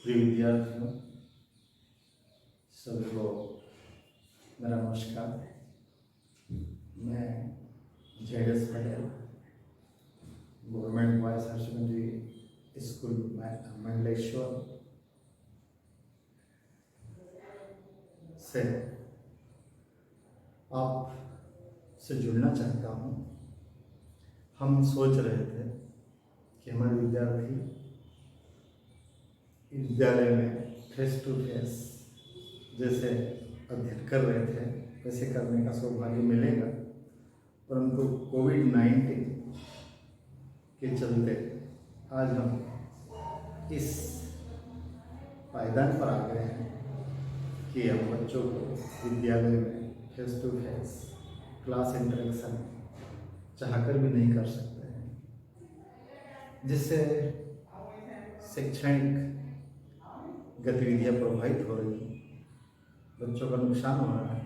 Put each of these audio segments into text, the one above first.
प्रिय विद्यार्थियों, सभी को मेरा नमस्कार। मैं Z S Patel, government boys higher secondary school Mandleshwar से आप से जुड़ना चाहता हूँ। हम सोच रहे थे कि हमारे विद्यार्थी विद्यालय में फेस टू फेस जैसे अध्ययन कर रहे थे वैसे करने का सौभाग्य मिलेगा, परंतु कोविड-19 के चलते आज हम इस पायदान पर आ गए हैं कि हम बच्चों को विद्यालय में face to face class interaction चाहकर भी नहीं कर सकते हैं, जिससे शैक्षणिक गतिविधियाँ प्रभावित हो रही हैं, बच्चों का नुकसान हो रहा है।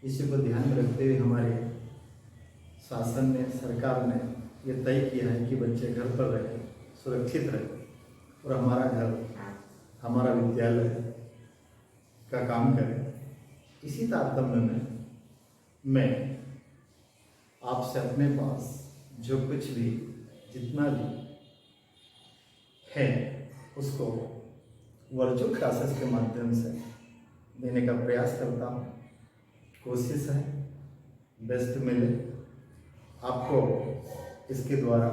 इसी को ध्यान में रखते हुए हमारे शासन ने, सरकार ने ये तय किया है कि बच्चे घर पर रहे, सुरक्षित रहे और हमारा घर, हमारा विद्यालय का काम करें। इसी तारतम्य में मैं आपसे अपने पास जो कुछ भी जितना भी है उसको वर्चुअल क्लासेस के माध्यम से देने का प्रयास करता हूँ। कोशिश है बेस्ट मिले आपको। इसके द्वारा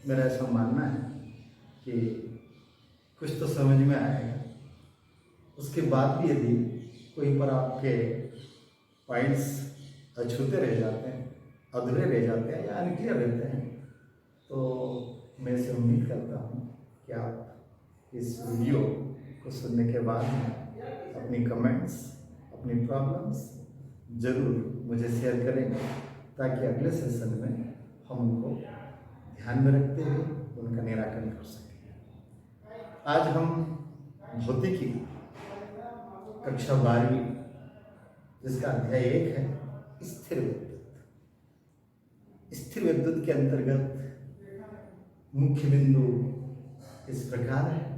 मेरा ऐसा मानना है कि कुछ तो समझ में आएगा। उसके बाद भी यदि कोई पर आपके पॉइंट्स अछूते रह जाते हैं, अधूरे रह जाते हैं या अनक्लियर रहते हैं, तो मैं इसे उम्मीद करता हूँ कि आप इस वीडियो को सुनने के बाद अपनी कमेंट्स, अपनी प्रॉब्लम्स ज़रूर मुझे शेयर करेंगे, ताकि अगले सेशन में हम उनको ध्यान में रखते हुए उनका निराकरण कर सकें। आज हम भौतिकी कक्षा 12वीं जिसका अध्याय 1 है स्थिर विद्युत। स्थिर विद्युत के अंतर्गत मुख्य बिंदु इस प्रकार है।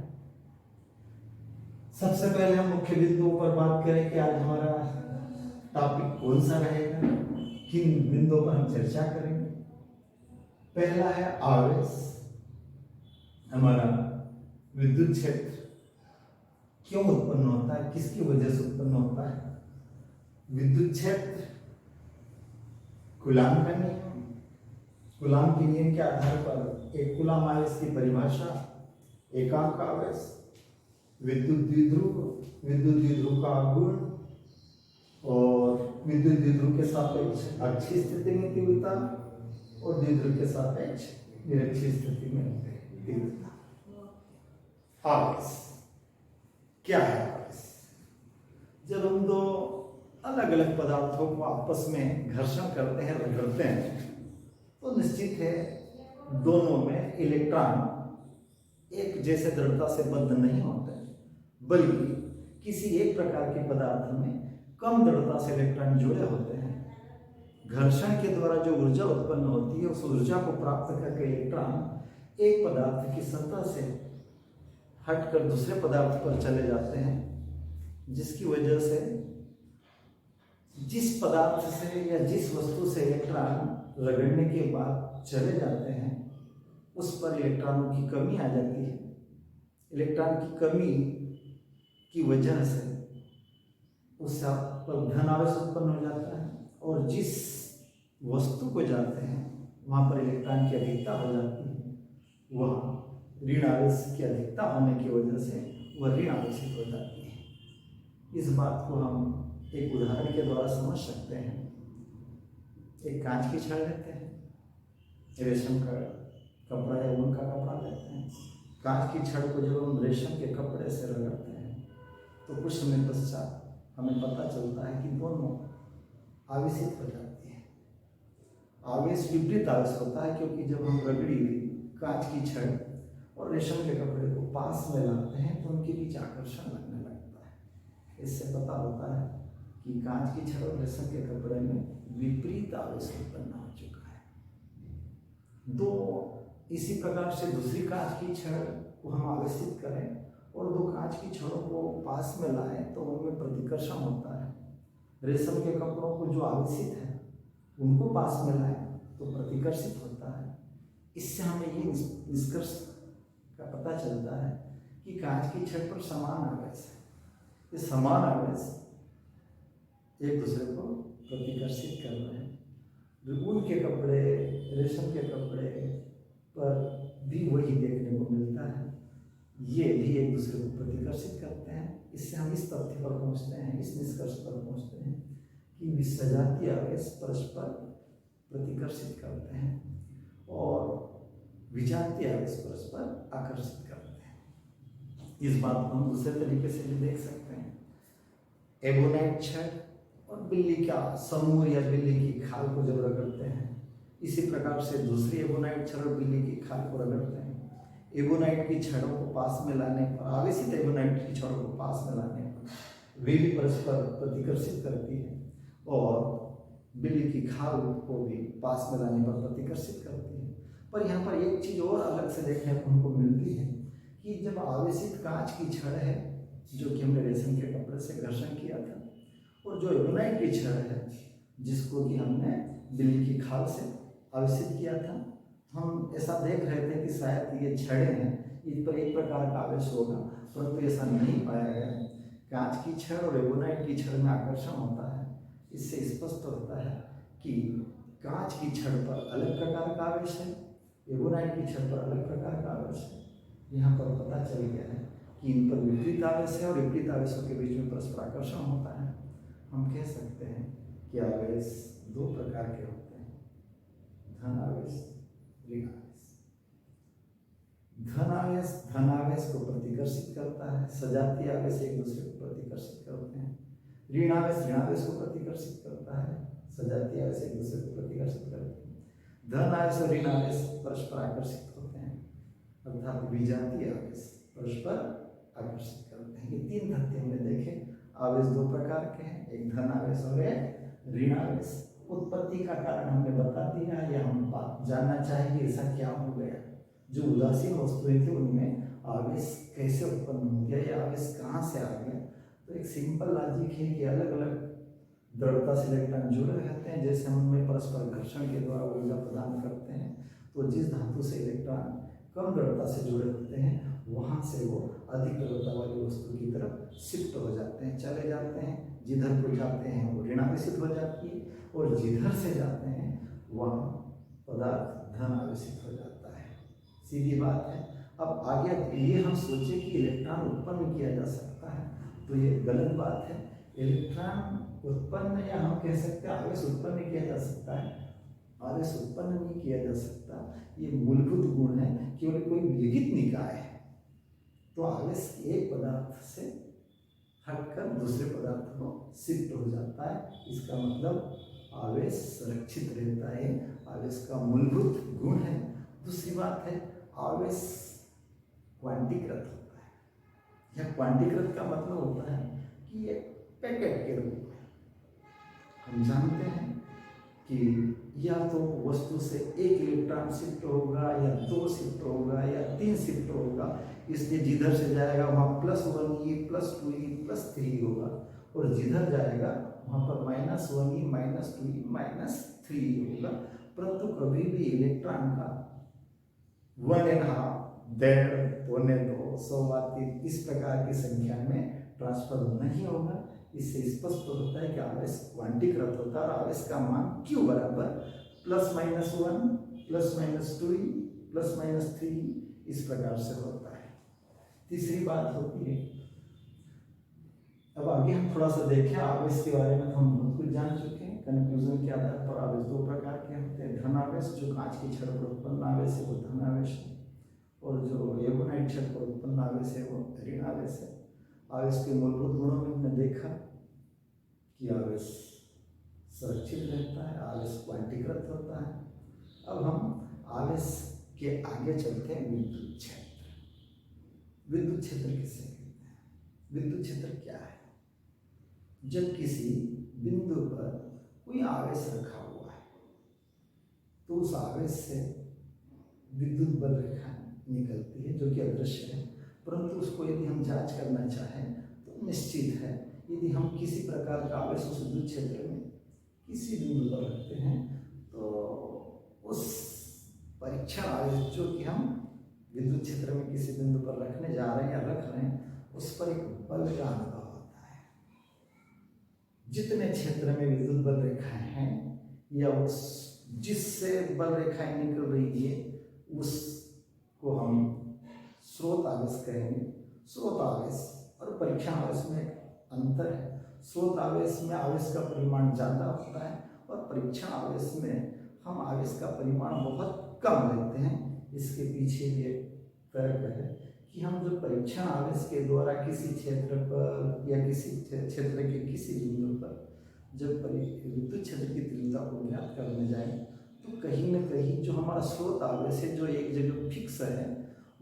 सबसे पहले हम मुख्य बिंदुओं पर बात करें कि आज हमारा टॉपिक कौन सा रहेगा, किन बिंदुओं पर हम चर्चा करेंगे। पहला है आवेश। हमारा विद्युत क्षेत्र क्यों उत्पन्न होता है, किसकी वजह से उत्पन्न होता है। विद्युत क्षेत्र कूलाम का नियम, कूलाम के नियम के आधार पर एक कूलाम आवेश की परिभाषा, एकांक आवेश, विद्युत द्विध्रुव, विद्युत द्विध्रुव का गुण और विद्युत द्विध्रुव के सापेक्ष अक्षीय स्थिति में तीव्रता और द्विध्रुव के सापेक्ष निरक्षीय स्थिति में तीव्रता। आवेश क्या है? आवेश जब हम दो अलग अलग पदार्थों को आपस में घर्षण करते हैं, रगड़ते हैं, तो निश्चित है दोनों में इलेक्ट्रॉन एक जैसे दृढ़ता से बद्ध नहीं होते, बल्कि किसी एक प्रकार के पदार्थ में कम दृढ़ता से इलेक्ट्रॉन जुड़े होते हैं। घर्षण के द्वारा जो ऊर्जा उत्पन्न होती है, उस ऊर्जा को प्राप्त करके इलेक्ट्रॉन एक पदार्थ की सतह से हटकर दूसरे पदार्थ पर चले जाते हैं, जिसकी वजह से जिस पदार्थ से या जिस वस्तु से इलेक्ट्रॉन रगड़ने के बाद चले जाते हैं उस पर इलेक्ट्रॉनों की कमी आ जाती है। इलेक्ट्रॉन की कमी की वजह से उस पर धन आवेश उत्पन्न हो जाता है, और जिस वस्तु को जाते हैं वहाँ पर इलेक्ट्रॉन की अधिकता हो जाती है। वह ऋण आवेश की अधिकता होने की वजह से वह ऋण आवेशित हो जाती है। इस बात को हम एक उदाहरण के द्वारा समझ सकते हैं। एक कांच की छड़ लेते हैं, रेशम का कपड़ा या ऊन का कपड़ा लेते हैं। कांच की छड़ को जब हम रेशम के कपड़े से रगड़ते हैं तो कुछ समय पश्चात हमें पता चलता है कि दोनों आवेशित हो जाती है। आवेश विपरीत आवेश होता है, क्योंकि जब हम रगड़ी हुई कांच की छड़ और रेशम के कपड़े को पास में लाते हैं तो उनके बीच आकर्षण लगने लगता है। इससे पता होता है कि कांच की छड़ और रेशम के कपड़े में विपरीत आवेश उत्पन्न हो चुका है। दो इसी प्रकार से दूसरी कांच की छड़ को हम आवेशित करें और दो कांच की छड़ों को पास में लाएं तो उनमें प्रतिकर्षण होता है। रेशम के कपड़ों को जो आवेशित है उनको पास में लाएं तो प्रतिकर्षित होता है। इससे हमें ये निष्कर्ष का पता चलता है कि कांच की छड़ पर समान आवेश है। ये समान आवेश एक दूसरे को प्रतिकर्षित कर रहे हैं। ऊन के कपड़े, रेशम के कपड़े पर भी वही देखने को मिलता है। ये भी एक दूसरे को प्रतिकर्षित करते हैं। इससे हम इस तथ्य पर पहुंचते हैं, इस निष्कर्ष पर पहुंचते हैं कि विसजातीय आवेश परस्पर प्रतिकर्षित करते हैं और विजातीय आवेश परस्पर आकर्षित करते हैं। इस बात को हम दूसरे तरीके से भी देख सकते हैं। एबोनाइट छड़ और बिल्ली का समूह या बिल्ली की खाल को जब रगड़ते हैं, इसी प्रकार से दूसरी एबोनाइट छड़ और बिल्ली की खाल को रगड़ते हैं। एबोनाइट की छड़ों को पास में लाने पर, आवेशित एबोनाइट की छड़ों को पास में लाने पर वे भी परस्पर प्रतिकर्षित करती है और बिल्ली की खाल को भी पास में लाने पर प्रतिकर्षित करती है। पर यहाँ पर एक चीज और अलग से देखने को हमको मिलती है कि जब आवेशित कांच की छड़ है जो कि हमने रेशम के कपड़े से घर्षण किया था, और जो एबोनाइट की छड़ है जिसको कि हमने बिल्ली की खाल से आवेशित किया था, हम ऐसा देख रहे थे कि शायद ये छड़ें हैं, इन पर एक प्रकार का आवेश होगा, परंतु ऐसा नहीं पाया गया। कांच की छड़ और एबोनाइट की छड़ में आकर्षण होता है। इससे स्पष्ट होता है कि कांच की छड़ पर अलग प्रकार का आवेश है, एबोनाइट की छड़ पर अलग प्रकार का आवेश है। यहाँ पर पता चल गया है कि इन पर विपरीत आवेश है और विपरीत आवेशों के बीच में परस्पर आकर्षण होता है। हम कह सकते हैं कि आवेश दो प्रकार के होते हैं, धन आवेश, ऋण आवेश। धन आवेश को प्रतिकर्षित करता है, सजातीय आवेश एक दूसरे को प्रतिकर्षित करते हैं। ऋण आवेश को प्रतिकर्षित करता है, सजातीय आवेश एक दूसरे को प्रतिकर्षित करते हैं। धन आवेश और ऋण आवेश परस्पर आकर्षित होते हैं, अर्थात विजातीय आवेश परस्पर आकर्षित करते हैं। ये तीन तथ्य हमने देखे। आवेश दो प्रकार के हैं, एक धन आवेश और एक ऋण आवेश। उत्पत्ति का कारण हमने बता दिया, या हम बात जानना चाहेंगे ऐसा क्या हो गया, जो उदासीन वस्तुएं थी उनमें आवेश कैसे उत्पन्न हो गया, या आवेश कहाँ से आ गया। तो एक सिंपल लॉजिक है कि अलग अलग दृढ़ता से इलेक्ट्रॉन जुड़े रहते हैं, जैसे हम उनमें परस्पर घर्षण के द्वारा ऊर्जा प्रदान करते हैं, तो जिस धातु से इलेक्ट्रॉन कम दृढ़ता से जुड़े होते हैं वहाँ से वो अधिक दृढ़ता वाली वस्तु की तरफ शिफ्ट हो जाते हैं, चले जाते हैं। जिधर को जाते हैं वो ऋणावेशित हो जाती है, और जिधर से जाते हैं वहाँ पदार्थ धन आवेशित हो जाता है। सीधी बात है। अब आगे ये हम सोचे कि इलेक्ट्रॉन उत्पन्न किया जा सकता है, तो ये गलत बात है। इलेक्ट्रॉन उत्पन्न, या हम कह सकते हैं आवेश उत्पन्न किया जा सकता है, आवेश उत्पन्न नहीं किया जा सकता। ये मूलभूत गुण है। केवल कोई विद्युत निकाय है तो आवेश एक पदार्थ से हटकर दूसरे पदार्थ को शिफ्ट हो जाता है। इसका मतलब आवेश संरक्षित रहता है, आवेश का मूलभूत गुण है। दूसरी बात है, आवेश क्वांटीकृत होता है। यह क्वांटीकृत का मतलब होता है कि ये पैकेट के रूप में हम जानते हैं कि या तो वस्तु से एक इलेक्ट्रॉन शिफ्ट होगा, या दो शिफ्ट होगा, या तीन शिफ्ट होगा। इसलिए जिधर से जाएगा वहाँ +1e, +2e, +3 होगा, और जिधर जाएगा वहाँ पर -1e, -2e, -3 होगा। परंतु कभी भी इलेक्ट्रॉन का 1.5, 1.5, 1.25, 100, इस प्रकार की संख्या में ट्रांसफर नहीं होगा। इससे स्पष्ट होता है कि आवेश क्वांटीकृत होता है, और आवेश का मान Q बराबर +-1, +-2e, +-3 इस प्रकार से होता है। तीसरी बात होती है, अब आगे हम थोड़ा सा देखें आवेश के बारे में, तो हम बहुत कुछ जान चुके हैं। कंक्लूजन के आधार पर आवेश दो प्रकार के होते हैं। धन आवेश जो कांच की छड़ पर उत्पन्न आवेश है वो धन आवेश है, और जो एबोनाइट छड़ पर उत्पन्न आवेश है वो ऋण आवेश है। आवेश के मूलभूत गुणों में हमने देखा कि आवेश सुरक्षित रहता है, आवेश क्वांटीकृत होता है। अब हम आवेश के आगे चलते हैं। विद्युत क्षेत्र। विद्युत क्षेत्र किसे कहते हैं? विद्युत क्षेत्र क्या है? जब किसी बिंदु पर कोई आवेश रखा हुआ है तो उस आवेश से विद्युत बल रेखा निकलती है जो कि अदृश्य है, परंतु उस उसको यदि हम जांच करना चाहें तो निश्चित है यदि हम किसी प्रकार का आवेश उस विद्युत क्षेत्र में किसी बिंदु पर रखते हैं तो उस परीक्षण आवेश जो कि हम विद्युत क्षेत्र में किसी बिंदु पर रखने जा रहे हैं या रख रहे हैं उस पर एक बल का अनुभव होता है। जितने क्षेत्र में विद्युत बल रेखाएं हैं या उस जिससे बल रेखाएं निकल रही है उसको हम स्रोत आवेश कहेंगे। स्रोत आवेश और परीक्षण आवेश में अंतर है। स्रोत आवेश में आवेश का परिमाण ज़्यादा होता है और परीक्षण आवेश में हम आवेश का परिमाण बहुत कम लेते हैं। इसके पीछे ये तर्क है कि हम जो परीक्षण आवेश के द्वारा किसी क्षेत्र पर या किसी क्षेत्र के किसी बिंदु पर जब विद्युत क्षेत्र की तीव्रता को ज्ञात करने जाएं तो कहीं न कहीं जो हमारा स्रोत आवेश है जो एक जगह फिक्स है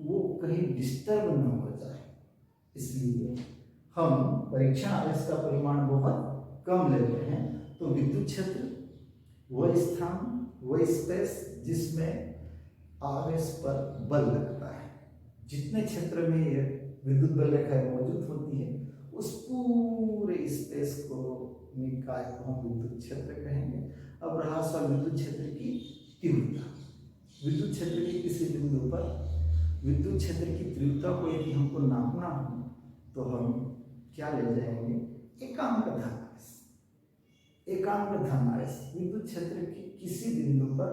वो कहीं डिस्टर्ब न हो जाए, इसलिए हम परीक्षण आवेश का परिमाण बहुत कम लेते हैं। तो विद्युत क्षेत्र वह स्थान वह स्पेस जिसमें आवेश पर बल लगता है। जितने क्षेत्र में ये विद्युत बल रेखाएं मौजूद होती है उस पूरे स्पेस को निकाय को हम विद्युत क्षेत्र कहेंगे। अब रहा सवाल विद्युत क्षेत्र की तीव्रता। विद्युत क्षेत्र के किसी बिंदु पर विद्युत क्षेत्र की तीव्रता को यदि हमको नापना हो तो हम क्या ले जाएंगे, एकांक धन आवेश। एकांक धन आवेश विद्युत क्षेत्र के किसी बिंदु पर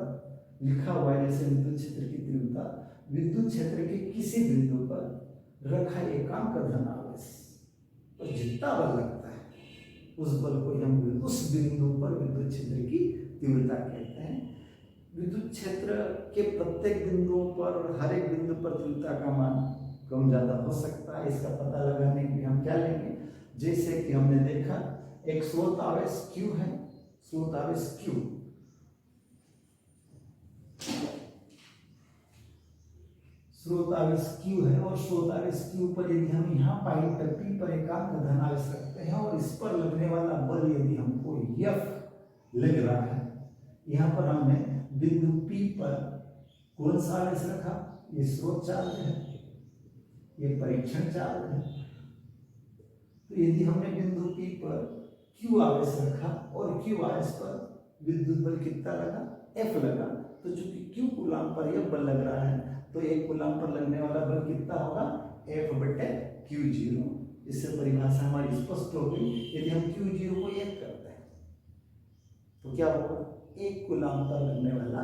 लिखा हुआ है, जैसे विद्युत क्षेत्र की तीव्रता विद्युत क्षेत्र के किसी बिंदु पर रखा एकांक धन आवेश और जितना बल लगता है उस बल को हम उस बिंदु पर विद्युत क्षेत्र की तीव्रता कहते हैं। विद्युत क्षेत्र के प्रत्येक बिंदुओं पर हर एक बिंदु पर तीव्रता का मान कम ज़्यादा हो सकता है। इसका पता लगाने के लिए हम क्या लेंगे, जैसे कि हमने देखा एक स्रोत आवेश Q है, स्रोत आवेश Q स्रोत आवेश Q है और स्रोत आवेश Q पर यदि हम यहाँ पॉइंट P पर एकांक धन आवेश रखते हैं और इस पर लगने वाला बल यदि हमको F लग रहा है, यहाँ पर हमने बिंदु P पर कौन सा आवेश रखा, ये स्रोत चार्ज है, ये परीक्षण चार्ज है। तो यदि हमने बिंदु P पर Q आवेश रखा और Q आवेश पर विद्युत बल कितना लगा, F लगा, तो चूंकि Q कूलाम पर यह बल लग रहा है तो एक कूलाम पर लगने वाला बल कितना होगा, F/Q0। इससे परिभाषा हमारी स्पष्ट हो गई। यदि हम Q0 को 1 करते हैं तो क्या होगा, एक कूलाम पर लगने वाला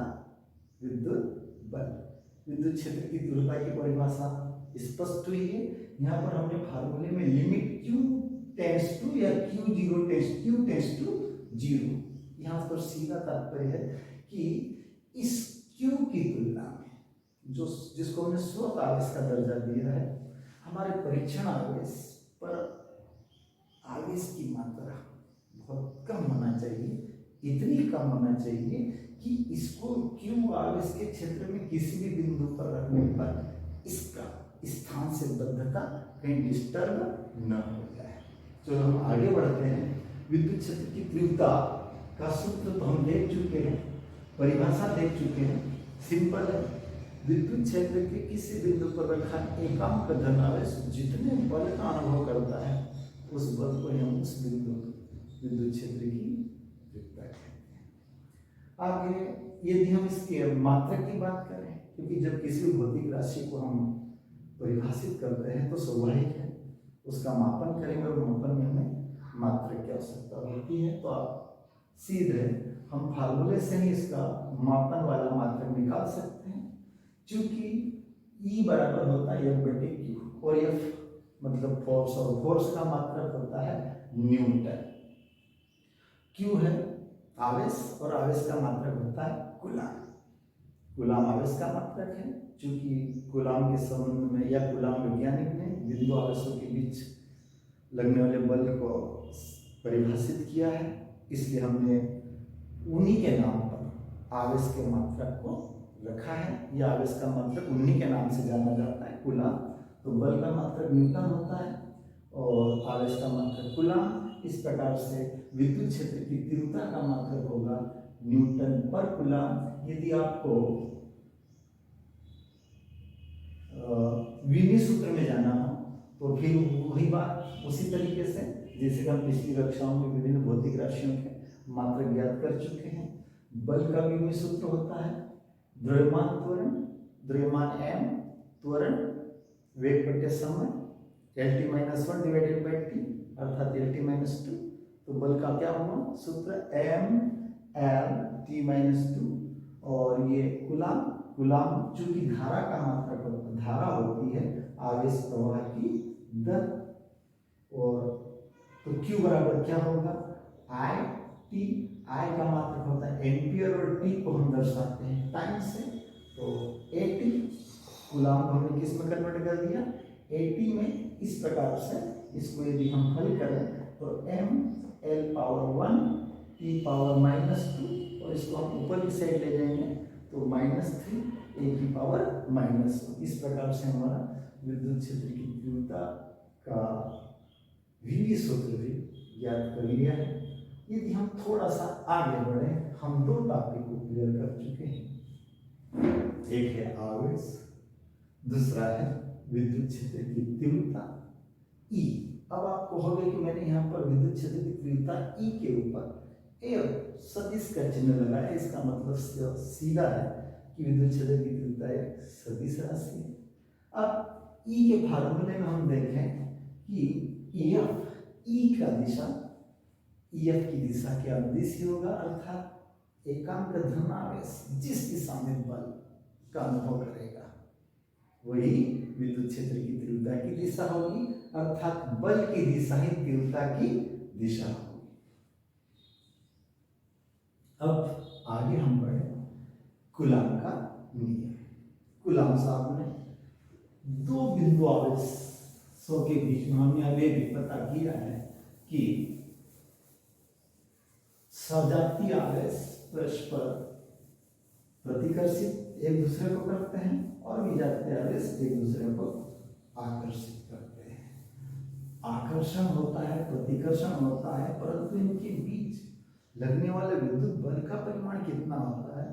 विद्युत बल। विद्युत क्षेत्र की तीव्रता की परिभाषा स्पष्ट हुई है। यहाँ पर हमने फार्मूले में लिमिट Q टेंड्स टू या Q0 टेंड्स टू 0, यहाँ पर सीधा तात्पर्य है कि इस Q की तुलना में जो जिसको हमने स्रोत आवेश का दर्जा दिया है, हमारे परीक्षण आवेश पर आवेश की मात्रा बहुत कम होना चाहिए। इतनी कम होना चाहिए कि इसको Q आवेश के क्षेत्र में किसी भी बिंदु पर रखने पर इसका स्थान से बद्धता कहीं डिस्टर्ब न हो जाए। चलो हम आगे बढ़ते हैं। विद्युत क्षेत्र की तीव्रता का सूत्र तो हम देख चुके हैं, परिभाषा देख चुके हैं, सिंपल है। विद्युत क्षेत्र के किसी बिंदु पर रखा एकांक धन आवेश जितने बल का अनुभव करता है उस बल को हम उस बिंदु विद्युत क्षेत्र की तीव्रता कहते हैं। आगे यदि हम इसकी मात्रक की बात करें, क्योंकि जब किसी भौतिक राशि को हम परिभाषित करते हैं तो स्वाभाविक है उसका मापन करेंगे और मापन में हमें मात्रक की आवश्यकता होती है। तो आप सीधे हम फार्मूले से ही इसका मापन वाला मात्रक निकाल सकते हैं। चूंकि E बराबर होता है F/Q और F मतलब फोर्स और फोर्स का मात्रक होता है न्यूटन। Q है आवेश और आवेश का मात्रक होता है कूलाम। कूलाम आवेश का मात्रक है। चूंकि कूलाम के संबंध में या कूलाम वैज्ञानिक ने बिंदु आवेशों के बीच लगने वाले बल को परिभाषित किया है, इसलिए हमने उन्हीं के नाम पर आवेश के मात्रक को रखा है। यह आवेश का मात्रक उन्हीं के नाम से जाना जाता है, कूलाम। तो बल का मात्रक न्यूटन होता है और आवेश का मात्रक कूलाम। इस प्रकार से विद्युत क्षेत्र की तीव्रता का मात्रक होगा न्यूटन पर कूलाम। यदि आपको विनी सूत्र में जाना हो तो फिर वही बात उसी तरीके से जैसे कि हम पिछली कक्षाओं में विभिन्न भौतिक राशियों के मात्रक ज्ञात कर चुके हैं। बल का भी वही सूत्र होता है, द्रव्यमान त्वरण, द्रव्यमान m, त्वरण वेग बटे समय, LT-1 डिवाइडेड बाय t अर्थात LT-2। तो बल का क्या हुआ सूत्र m l t-2, और ये कूलाम, कूलाम चूंकि धारा का मात्रक होता है, धारा होती है आवेश प्रवाह की दर, और तो Q बराबर क्या होगा I T, I का मात्रक होता है एम्पियर और T को हम दर्शाते हैं टाइम से, तो AT कूलाम को हमने किस में कन्वर्ट कर दिया AT में। इस प्रकार से इसको यदि हम हल करें तो m l power 1 t power -2, और इसको हम ऊपर की साइड ले जाएंगे तो -3 a की पावर -1। इस प्रकार से हमारा विद्युत क्षेत्र की तीव्रता का VV सूत्र भी ज्ञात कर लिया है। यदि हम थोड़ा सा आगे बढ़े, हम दो टॉपिक को क्लियर कर चुके हैं, एक है आवेश, दूसरा है विद्युत क्षेत्र की तीव्रता E। अब आप कहोगे कि मैंने यहाँ पर विद्युत क्षेत्र की तीव्रता E के ऊपर सदिश का चिन्ह लगाया, इसका मतलब सीधा है कि विद्युत क्षेत्र की तीव्रता एक सदिश राशि है। अब E के फार्मूले में हम देखें कि EF का दिशा, EF की दिशा के अनुदिश होगा, अर्थात एकांक धनावेश जिस दिशा में बल का अनुभव करेगा वही विद्युत क्षेत्र की तीव्रता की दिशा होगी, अर्थात बल की दिशा ही तीव्रता की दिशा होगी। अब आगे हम बढ़े कूलाम का नियम। कूलाम साहब ने दो बिंदु आवेशों के बीच में हमने अभी भी पता किया है कि सजातीय आवेश परस्पर प्रतिकर्षित एक दूसरे को करते हैं और विजातीय आवेश एक दूसरे को आकर्षित करते हैं। आकर्षण होता है, प्रतिकर्षण होता है, परंतु इनके बीच लगने वाले विद्युत बल का परिमाण कितना होता है,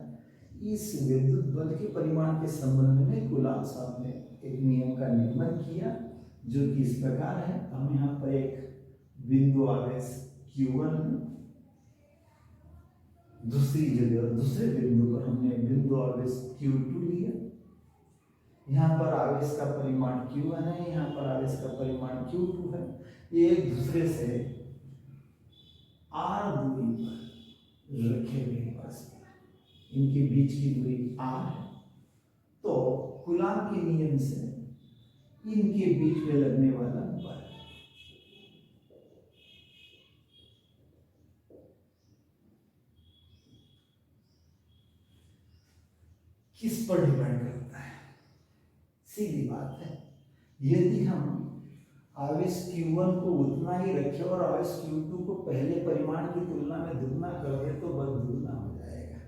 इस विद्युत बल के परिमाण के संबंध में कूलाम साहब ने एक नियम का निर्माण किया जो कि इस प्रकार है। हम यहाँ पर एक बिंदु आवेश Q1, दूसरी जगह दूसरे बिंदु पर हमने बिंदु आवेश Q2 लिया। यहाँ पर आवेश का परिमाण Q1 है, यहाँ पर आवेश का परिमाण Q2 है। ये एक दूसरे से R दूरी पर रखे हुए इनके बीच की दूरी R है, तो कूलाम के नियम से इनके बीच में लगने वाला बल किस पर डिपेंड करता है? सीधी बात है, यदि हम आवेश Q1 को उतना ही रखें और आवेश Q2 को पहले परिमाण की तुलना में दुगना कर दे तो बल दुगना हो जाएगा,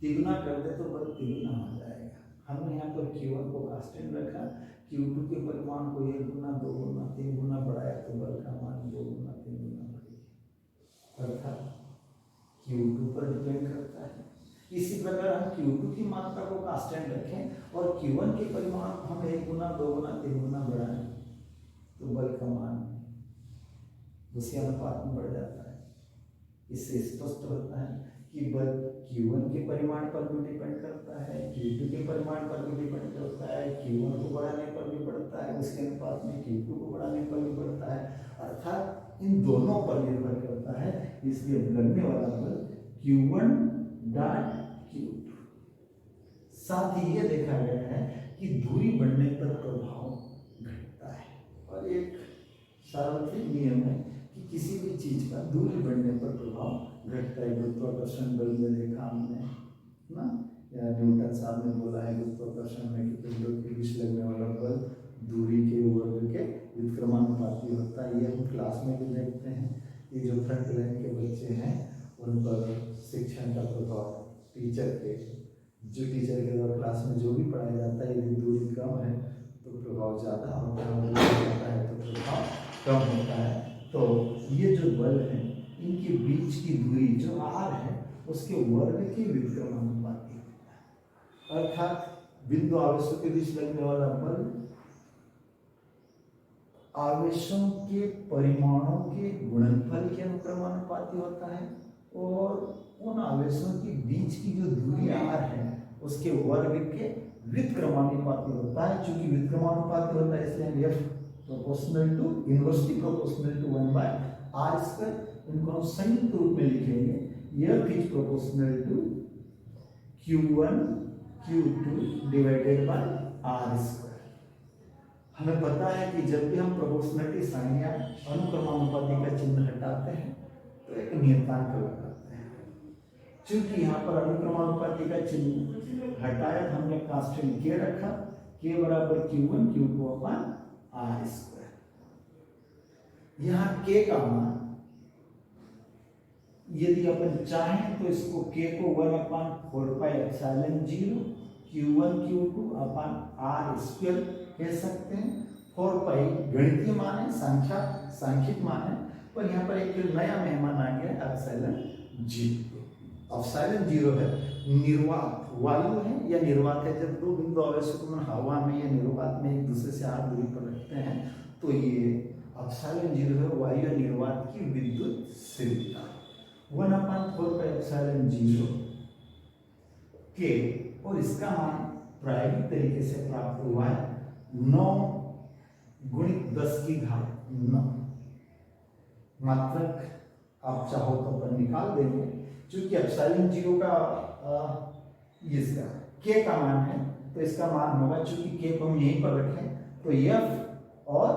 तिगुना कर दे तो बल तिगुना हो जाएगा। हमने यहाँ पर Q1 को कांस्टेंट रखा, Q2 के परिमाण को 1 गुना 2 गुना 3 गुना बढ़ाया तो बल का मान 2 गुना 3 गुना बढ़ेगा, अर्थात Q2 पर डिपेंड करता है। इसी प्रकार हम Q2 की मात्रा को कांस्टेंट रखें और Q1 के परिमाण को हम 1 गुना 2 गुना 3 गुना बढ़ाएं तो बल का मान उसी अनुपात में बढ़ जाता है। इससे स्पष्ट होता है कि बल Q1 के परिमाण पर भी डिपेंड करता है, Q2 के परिमाण पर भी डिपेंड करता है, Q1 को बढ़ाने पर भी बढ़ता है, उसके अनुपात में Q2 को बढ़ाने पर भी बढ़ता है, अर्थात इन दोनों पर निर्भर करता है। इसलिए लगने वाला बल Q1 डॉट Q2। साथ ही ये देखा गया है कि दूरी बढ़ने पर प्रभाव घटता है, और एक सार्वत्रिक नियम है कि किसी भी चीज का दूरी बढ़ने पर प्रभाव घटता है। गुरुत्वाकर्षण बल में देखा हमने ना, या न्यूटन साहब ने बोला है गुरुत्वाकर्षण में कि पिंडों के बीच लगने वाला बल दूरी के वर्ग के व्युत्क्रमानुपाती होता है। ये हम क्लास में भी देखते हैं। ये जो फ्रंट लाइन के बच्चे हैं उन पर शिक्षण का प्रभाव टीचर के द्वारा क्लास में जो भी पढ़ाया जाता है, यदि दूरी कम है तो प्रभाव ज़्यादा होता है, तो प्रभाव कम होता है। तो ये जो बल है इनके बीच की दूरी जो R है उसके वर्ग के व्युत्क्रमानुपाती होता है, अर्थात बिंदु आवेशों के बीच लगने वाला बल आवेशों के परिमाणों के गुणनफल के अनुक्रमानुपाती होता है और उन आवेशों के बीच की जो दूरी r है उसके वर्ग के व्युत्क्रमानुपाती होता है। चूंकि व्युत्क्रमानुपाती होता है इसलिए हम f proportional to inversely proportional to 1 by r square, इनको हम संयुक्त रूप में लिखेंगे। f is proportional to q1 q2 divided by r square. हमें पता है कि जब भी हम प्रोपोर्शनलिटी साइन या अनुक्रमानुपाती का चिन्ह हटाते हैं तो एक नियतांक लगाते हैं। चूंकि यहाँ पर अनुक्रमानुपाती का चिन्ह हटाया तो हमने कांस्टेंट k रखा, k बराबर q1 q2 upon r square. यहाँ k का मान यदि अपन चाहें तो इसको k को 1 upon 4 pi epsilon 0 q1 q2 upon r square कह सकते हैं। 4 पाई गणितीय मान है, सांख्यिक मान है, पर यहाँ पर एक नया मेहमान आ गया एप्सिलॉन 0। एप्सिलॉन 0 है निर्वात वायु है या निर्वात है। जब दो बिंदु आवेश को हम हवा में या निर्वात में एक दूसरे से r दूरी पर रखते हैं तो ये एप्सिलॉन 0 है वायु या निर्वात की विद्युत स्थिरता। 1/4 पाई एप्सिलॉन 0 के और इसका मान प्रायोगिक तरीके से प्राप्त हुआ है 9 गुणित 10 की घात 9। मात्रक आप चाहो तो अपन निकाल देंगे, क्योंकि एप्सिलॉन 0 का इसका k का मान है तो इसका मान होगा, चूंकि k को हम यहीं पर रखें तो f और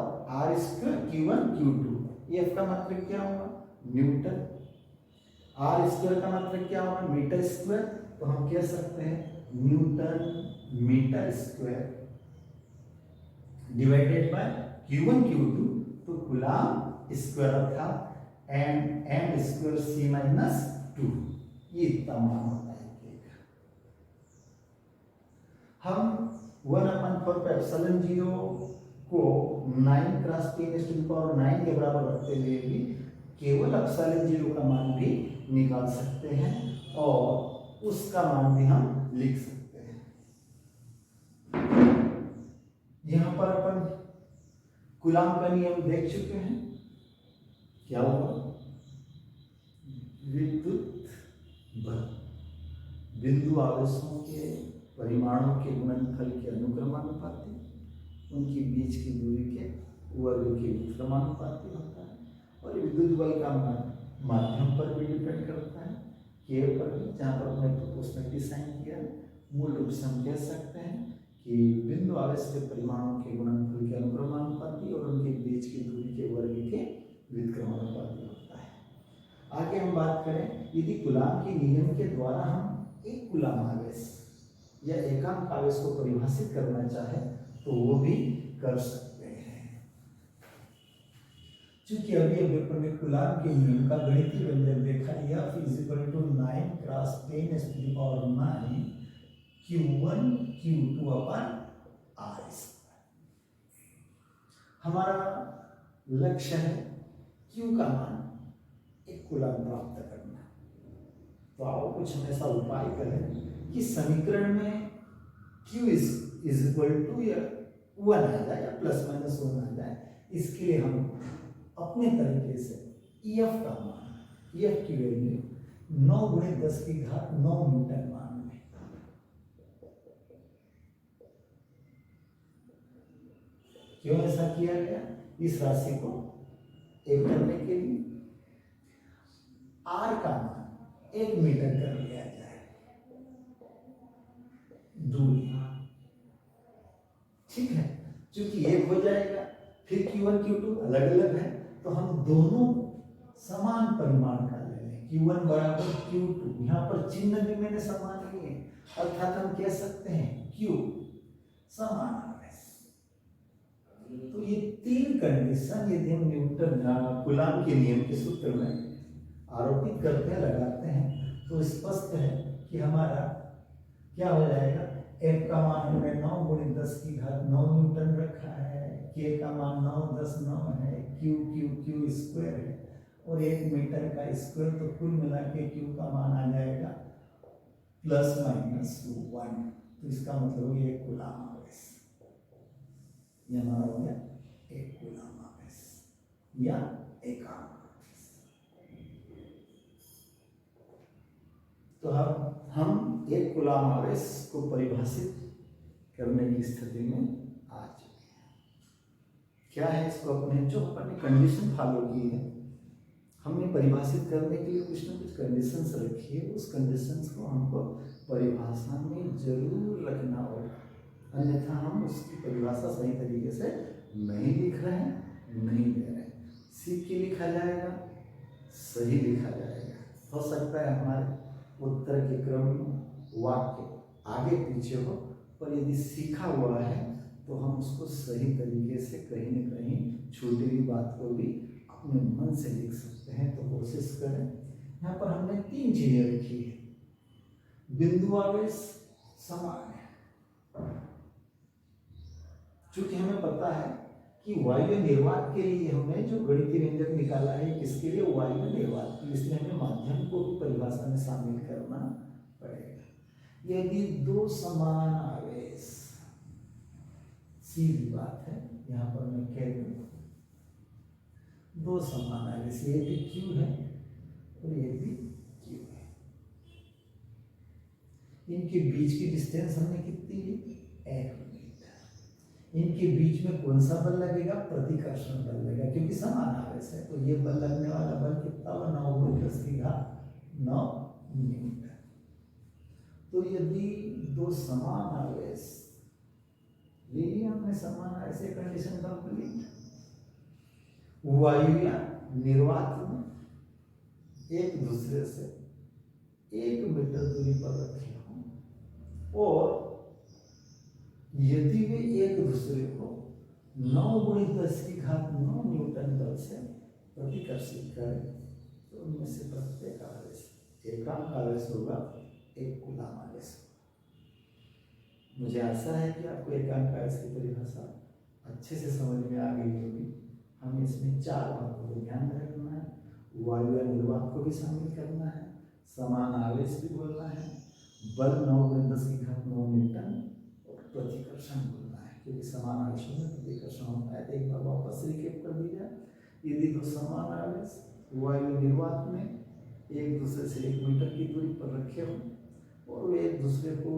r square q1 q2। f का मात्रक क्या होगा न्यूटन, r स्क्वायर का मात्रक क्या होगा मीटर स्क्वायर। तो हम कह सकते हैं Newton metre square divided by q1 q2 तो कूलम स्क्वायर अर्थात m स्क्वायर c माइनस 2, ये इतना मान होता है k का। हम 1/4 पाई एप्सिलॉन 0 को 9 क्रॉस 10⁻⁹ के बराबर रखते हुए भी केवल एप्सिलॉन 0 का मान भी निकाल सकते हैं और उसका मान भी हम लिख सकते हैं। यहां पर अपन कूलम का नियम देख चुके हैं, क्या हुआ विद्युत बल बिंदु आवेशों के परिमाणों के गुणनफल के अनुक्रमानुपाती, उनके बीच की दूरी के वर्ग के व्युत्क्रमानुपाती होता है। और विद्युत बल का मान माध्यम पर भी डिपेंड करता है, k पर भी, जहाँ पर हमने प्रोपोर्शनलिटी साइन किया। मूल रूप से हम कह सकते हैं कि बिंदु आवेश के परिमाणों के गुणनफल के अनुक्रमानुपाती और उनके बीच की दूरी के वर्ग के व्युत्क्रमानुपाती होता है। आगे हम बात करें, यदि कूलम के नियम के द्वारा हम एक कूलम आवेश या एकांक आवेश को परिभाषित करना चाहे तो वो भी कर सकते हैं। चूंकि अभी पेपर में कूलम के नियम का गणितीय व्यंजक देखा, F = 9 cross 10⁻⁹ q1 q2 upon r square. हमारा लक्ष्य है q का मान एक कूलम प्राप्त करना। तो आओ कुछ हमेशा उपाय करें कि समीकरण में q = या 1 आ जाए या ±1 आ जाए। इसके लिए हम अपने तरीके से EF का मान, EF की वैल्यू 9 गुणित 10 की घात 9 न्यूटन मान लें। क्यों ऐसा किया गया? इस राशि को एक करने के लिए R का मान 1 मीटर कर लिया जाए दूरी, ठीक है। क्योंकि एक हो जाएगा, फिर q1 q2 अलग अलग है तो हम दोनों समान परिमाण का ले लें। q1 बराबर q2, यहाँ पर चिन्ह भी मैंने समान लिए, अर्थात हम कह सकते हैं q समान आवेश। तो ये तीन कंडीशन यदि हम न्यूटन कूलम के नियम के सूत्र में आरोपित करते हैं, लगाते हैं, तो स्पष्ट है कि हमारा क्या हो जाएगा। F का मान हमने 9 गुणित 10 की घात 9 न्यूटन रखा है, K का मान 9 10 9 है, Q स्क्वायर है और 1 मीटर का स्क्वायर, तो कुल मिला के Q का मान आ जाएगा ±1। तो इसका मतलब ये कूलम आवेश, ये हमारा हो गया एक कूलम आवेश। या एकांक आवेश। तो हम एक कूलाम आवेश को परिभाषित करने की स्थिति में आ चुके हैं। क्या है इसको अपने जो अपने कंडीशन फॉलो की है, हमने परिभाषित करने के लिए कुछ ना कुछ कंडीशंस रखी है, उस कंडीशंस को हमको परिभाषा में जरूर रखना होगा, अन्यथा हम उसकी परिभाषा सही तरीके से नहीं लिख रहे हैं, नहीं दे रहे हैं। सीख के लिखा जाएगा, सही लिखा जाएगा। हो सकता है हमारे उत्तर के क्रम में वाक्य आगे पीछे हो, पर यदि सीखा हुआ है तो हम उसको सही तरीके से कहीं न कहीं छोटी हुई बात को भी अपने मन से लिख सकते हैं। तो कोशिश करें। यहाँ पर हमने 3 चीजें रखी है। बिंदु आवेश समान है, चूंकि हमें पता है कि वायु निर्वात के लिए हमने जो गणितीय व्यंजक निकाला है, किसके लिए? वायु निर्वात के लिए। इसलिए हमें माध्यम को भी परिभाषा में शामिल करना पड़ेगा। यदि 2 समान आवेश, सीधी बात है, यहाँ पर मैं कह दूं 2 समान आवेश, ये भी क्यू है और ये भी क्यू है, इनके बीच की डिस्टेंस हमने कितनी ली? 1 मीटर। इनके बीच में कौन सा बल लगेगा? प्रतिकर्षण बल लगेगा, क्योंकि समान आवेश है। तो ये बल लगने वाला बल कितना हुआ? 9 न्यूटन। तो यदि 2 समान आवेश ले लिया हमने, समान आवेश से कंडीशन कंप्लीट। वायु या निर्वात में एक दूसरे से 1 मीटर दूरी पर रखे हों और यदि वे एक दूसरे को 9 × 10⁻9 न्यूटन बल से प्रतिकर्षित करें, तो उनमें से प्रत्येक आवेश एकांक आवेश होगा, एक कूलाम आवेश। मुझे आशा है कि आपको एकांक आवेश की परिभाषा अच्छे से समझ में आ गई होगी। हमें इसमें 4 बातों को ध्यान में रखना है। वायु या निर्वात को भी शामिल करना है, समान आवेश भी बोलना है, बल 9 × 10⁻9 न्यूटन और प्रतिकर्षण बोलना है, क्योंकि समान आवेशों में प्रतिकर्षण होता है। एक बार वापस रिकेप कर दी जाए। यदि 2 समान आवेश वायु निर्वात में एक दूसरे से 1 मीटर की दूरी पर रखे हो और वे एक दूसरे को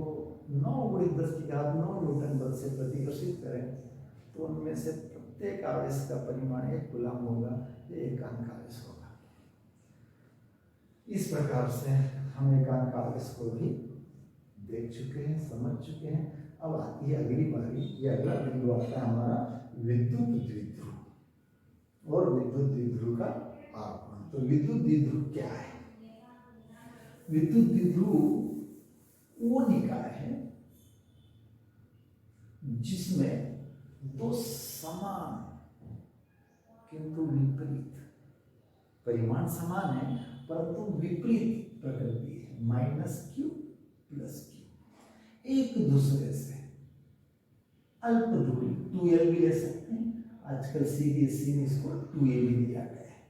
9 × 10⁻9 न्यूटन बल से प्रतिकर्षित करें, तो उनमें से प्रत्येक आवेश का परिमाण 1 कूलाम होगा, ये एकांक आवेश होगा। इस प्रकार से हम एकांक आवेश को भी देख चुके हैं, समझ चुके हैं। अब आती है अगली बारी, ये अगला बिंदु आता है हमारा विद्युत द्विध्रुव और विद्युत द्विध्रुव का आगमन। तो विद्युत द्विध्रुव क्या है? विद्युत द्विध्रुव वो निकाय है जिसमें 2 समान किंतु विपरीत, परिमाण समान है परंतु विपरीत प्रकृति है, -q + q, एक दूसरे से अल्प दूरी 2l भी ले सकते हैं। आजकल CBSE में इसको 2a भी दिया गया है।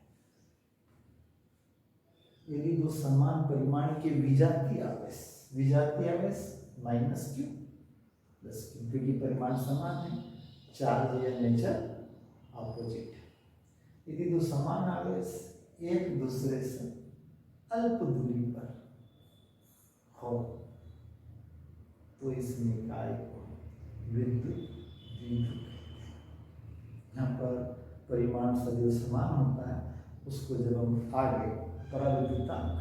यदि 2 समान परिमाण के विजातीय आवेश -q + q, क्योंकि परिमाण समान है, चार्ज या नेचर अपोजिट है। यदि 2 समान आवेश एक दूसरे से अल्प दूरी पर हो तो इस निकाय को विद्युत द्विध्रुव। यहाँ पर परिमाण सदैव समान होता है, उसको जब हम आगे पराविद्युतांक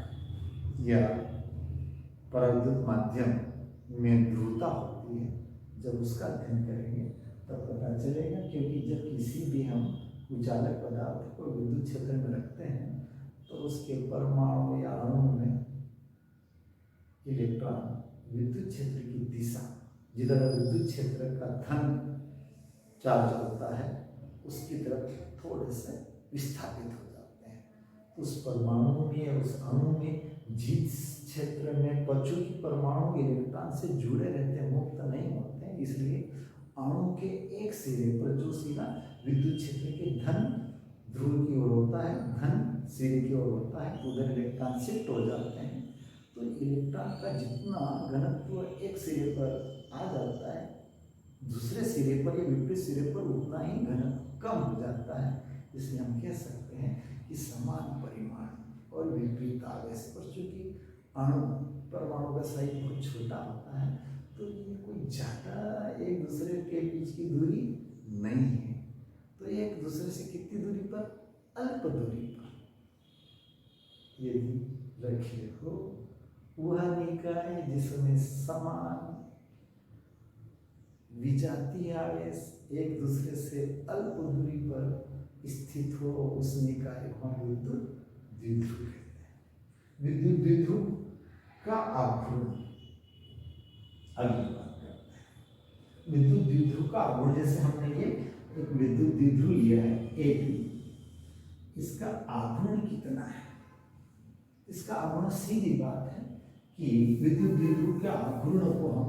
या पराविद्युत माध्यम में ध्रुवता होती है, जब उसका अध्ययन करेंगे तब पता चलेगा। क्योंकि जब किसी भी हम उचालक पदार्थ को विद्युत क्षेत्र में रखते हैं तो उसके परमाणु या अणु में इलेक्ट्रॉन विद्युत क्षेत्र की दिशा, जिधर विद्युत क्षेत्र का धन चार्ज होता है उसकी तरफ थोड़े से विस्थापित हो जाते हैं। उस परमाणु में या उस अणु में जिस क्षेत्र में प्रचुर परमाणु इलेक्ट्रॉन से जुड़े रहते हैं, मुक्त नहीं होते हैं, इसलिए अणु के एक सिरे पर जो सिरा विद्युत क्षेत्र के धन ध्रुव की ओर होता है, धन सिरे की ओर होता है, उधर इलेक्ट्रॉन शिफ्ट हो जाते हैं। तो इलेक्ट्रॉन का जितना घनत्व एक सिरे पर आ जाता है, दूसरे सिरे पर या विपरीत सिरे पर उतना ही घनत्व कम हो जाता है। इसलिए इसलिए हम कह सकते हैं कि समान परिमाण और विपरीत आवेश पर, चूंकि अणु परमाणु का साइज बहुत छोटा होता है तो ये कोई ज़्यादा एक दूसरे के बीच की दूरी नहीं है, तो एक दूसरे से कितनी दूरी पर, अल्प दूरी पर यदि रखे हो वह निकाय जिसमें समान विजातीय आवेश एक दूसरे से अल्प दूरी पर स्थित हो उस निकाय को हम विद्युत द्विध्रुव कहते हैं। विद्युत द्विध्रुव का आघूर्ण अगली बात करते हैं। विद्युत द्विध्रुव का आघूर्ण, जैसे हमने ये एक विद्युत द्विध्रुव लिया है AB, इसका आघूर्ण कितना है? इसका आघूर्ण सीधी बात है कि विद्युत द्विध्रुव के आघूर्ण को हम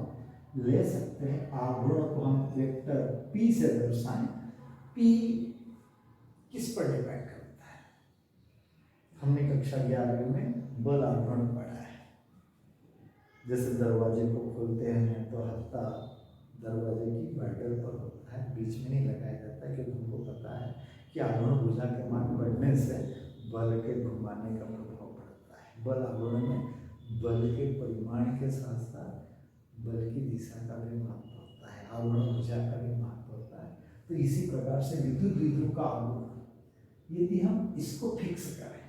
ले सकते हैं, आघूर्ण को हम वेक्टर P से दर्शाएं। P किस पर डिपेंड करता है? हमने कक्षा 11 में बल आघूर्ण पढ़ा है। जैसे दरवाजे को खोलते हैं तो हत्था दरवाजे की बैटल पर होता है, बीच में नहीं लगाया जाता, क्योंकि हमको पता है कि आघूर्ण भुजा के मान बढ़ने से बल के घुमाने का प्रभाव पड़ता है। बल आघूर्ण में बल के परिमाण के साथ साथ बल की दिशा का भी महत्व होता है, आघूर्ण भुजा का भी महत्व होता है। तो इसी प्रकार से विद्युत द्विध्रुव का आघूर्ण यदि हम इसको फिक्स करें,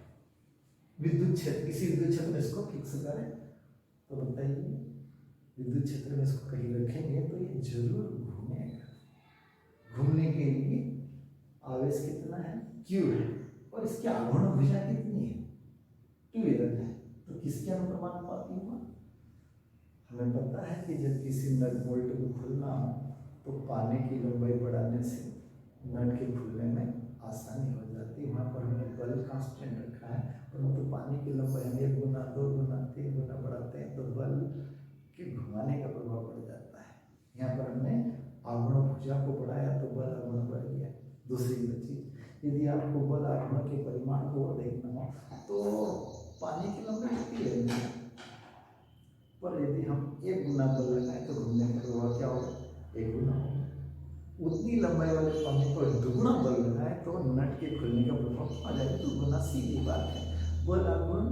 विद्युत क्षेत्र, किसी विद्युत क्षेत्र में इसको फिक्स करें, तो बताइए विद्युत क्षेत्र में इसको कहीं रखेंगे तो ये जरूर घूमेगा। घूमने के लिए आवेश कितना है, Q है, और इसकी आघूर्ण भुजा कितनी है, 2L है। तो किसके अनुक्रमानुपाती हुआ? हमें पता है कि जब किसी नट बोल्ट को खोलना हो तो पानी की लंबाई बढ़ाने से नट के खुलने में आसानी हो जाती है। वहाँ पर हमने बल कांस्टेंट रखा है, परंतु पानी की लंबाई हम 1 गुना 2 गुना 3 गुना बढ़ाते हैं तो बल के घुमाने का प्रभाव बढ़ जाता है। यहाँ पर हमने आघूर्ण भुजा को बढ़ाया तो बल आघूर्ण बढ़ गया। दूसरी चीज, यदि आपको बल आघूर्ण के परिमाण को देखना हो तो पानी की लंबाई कितनी है, पर यदि हम 1 गुना बल लगाएं तो घूमने का प्रभाव क्या होगा, 1 गुना होगा। उतनी लंबाई वाले पानी को 2 गुना बल लगाए तो नट के खुलने का प्रभाव आ जाएगा, 2 गुना। सीधी बात है, बल आघूर्ण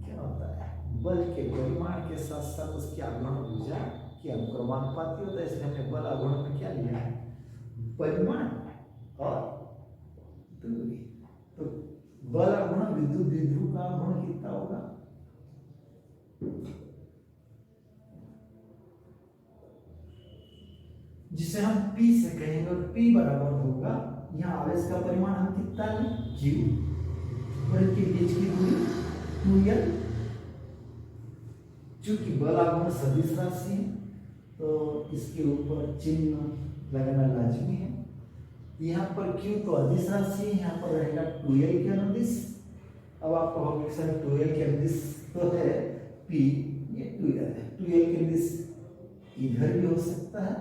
क्या होता है, बल के परिमाण के साथ साथ उसकी आघूर्ण भुजा की अनुक्रमानुपाती होता है। इसलिए हमने बल आघूर्ण में क्या लिया है, परिमाण और दूरी। तो बल आघूर्ण विद्युत द्विध्रुव का आघूर्ण कितना होगा, जिसे हम P से कहेंगे, और P बराबर होगा, यहाँ आवेश का परिमाण हम कितना लें, Q, और इनके बीच की दूरी 2L। चूंकि बल आघूर्ण सदिश राशि है तो इसके ऊपर चिन्ह लगाना लाजमी है। यहाँ पर Q तो अदिश राशि है, यहाँ पर रहेगा 2L के अनुदिश। अब आप कहोगे सर 2L के अनुदिश तो है P, ये 2L है, 2L के अनुदिश इधर भी हो सकता है,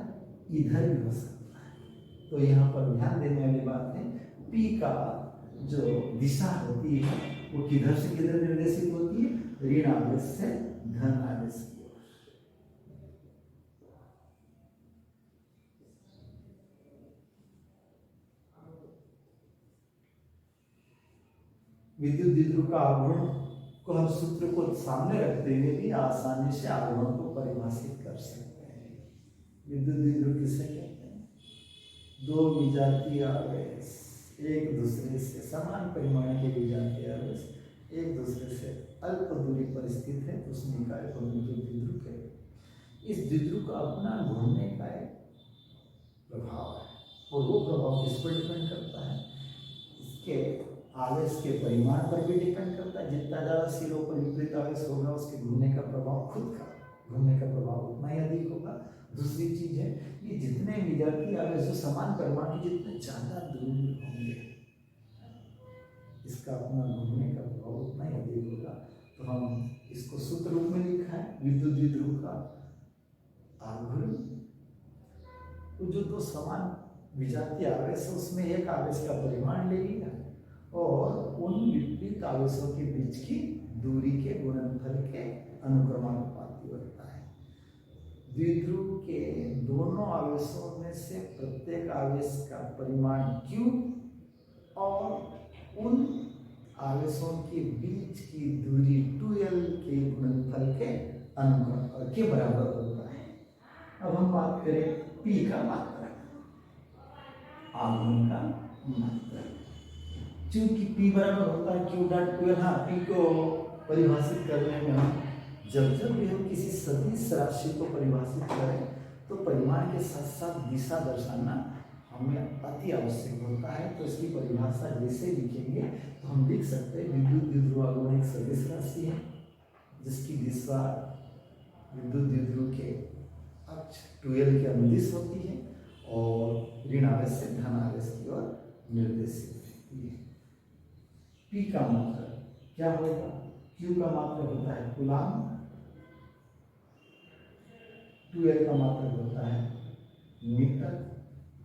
इधर भी हो सकता है। तो यहाँ पर ध्यान देने वाली बात है, P का जो दिशा होती है वो किधर से किधर निर्देशित होती है, ऋण आवेश से धन आवेश की ओर। विद्युत द्विध्रुव का आघूर्ण को हम सूत्र को सामने रखते हुए भी आसानी से आघूर्ण को परिभाषित कर सकते हैं। विद्युत द्विध्रुव किसे कहते हैं, 2 विजातीय आवेश एक दूसरे से समान परिमाण के विजातीय आवेश एक दूसरे से अल्प दूरी पर स्थित है, उस निकाय को विद्युत द्विध्रुव कहते हैं। इस द्विध्रुव का अपना घूमने का एक प्रभाव है, और वो प्रभाव किस पर डिपेंड करता है, इसके आवेश के परिमाण पर भी डिपेंड करता है। जितना ज़्यादा सिरों पर विपरीत आवेश होगा उसके घूमने का प्रभाव, खुद का घूमने का प्रभाव उतना ही अधिक होगा। दूसरी चीज है, ये जितने विजातीय आवेश जो समान परिमाण के जितने ज़्यादा दूर होंगे इसका अपना घूमने का प्रभाव उतना ही अधिक होगा। तो हम इसको सूत्र रूप में लिखा है, विद्युत द्विध्रुव का आघूर्ण, तो जो 2 समान विजातीय आवेश है उसमें एक आवेश का परिमाण ले लिया और उन विपरीत आवेशों के बीच की दूरी के गुणनफल के अनुक्रमानुपाती होता है। द्विध्रुव के दोनों आवेशों में से प्रत्येक आवेश का परिमाण Q और उन आवेशों के बीच की दूरी 2L के गुणनफल के अनुपात के बराबर होता है। अब हम बात करें P का मात्रक, आघूर्ण का मात्रक। चूंकि P बराबर होता है Q डॉट 2L। हाँ, P को परिभाषित करने में हम जब भी हम किसी सदिश राशि को परिभाषित करें तो परिमाण के साथ साथ दिशा दर्शाना हमें अति आवश्यक होता है। तो इसकी परिभाषा जैसे लिखेंगे तो हम लिख सकते हैं विद्युत द्विध्रुव आघूर्ण एक सदिश राशि है जिसकी दिशा विद्युत द्विध्रुव के अक्ष 2L के अनुदिश होती है और ऋण आवेश से धन आवेश की ओर निर्देशित है। P का मात्रक क्या होगा? Q का मात्रक होता है कूलाम, 2L का मात्रक होता है मीटर,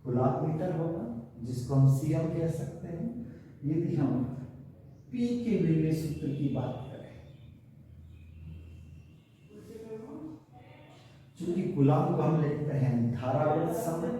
कूलाम मीटर होगा जिसको हम CM कह सकते हैं। यदि हम P के विलेय सूत्र की बात करें, चूंकि कूलाम को हम लिखते हैं धारावर्त समय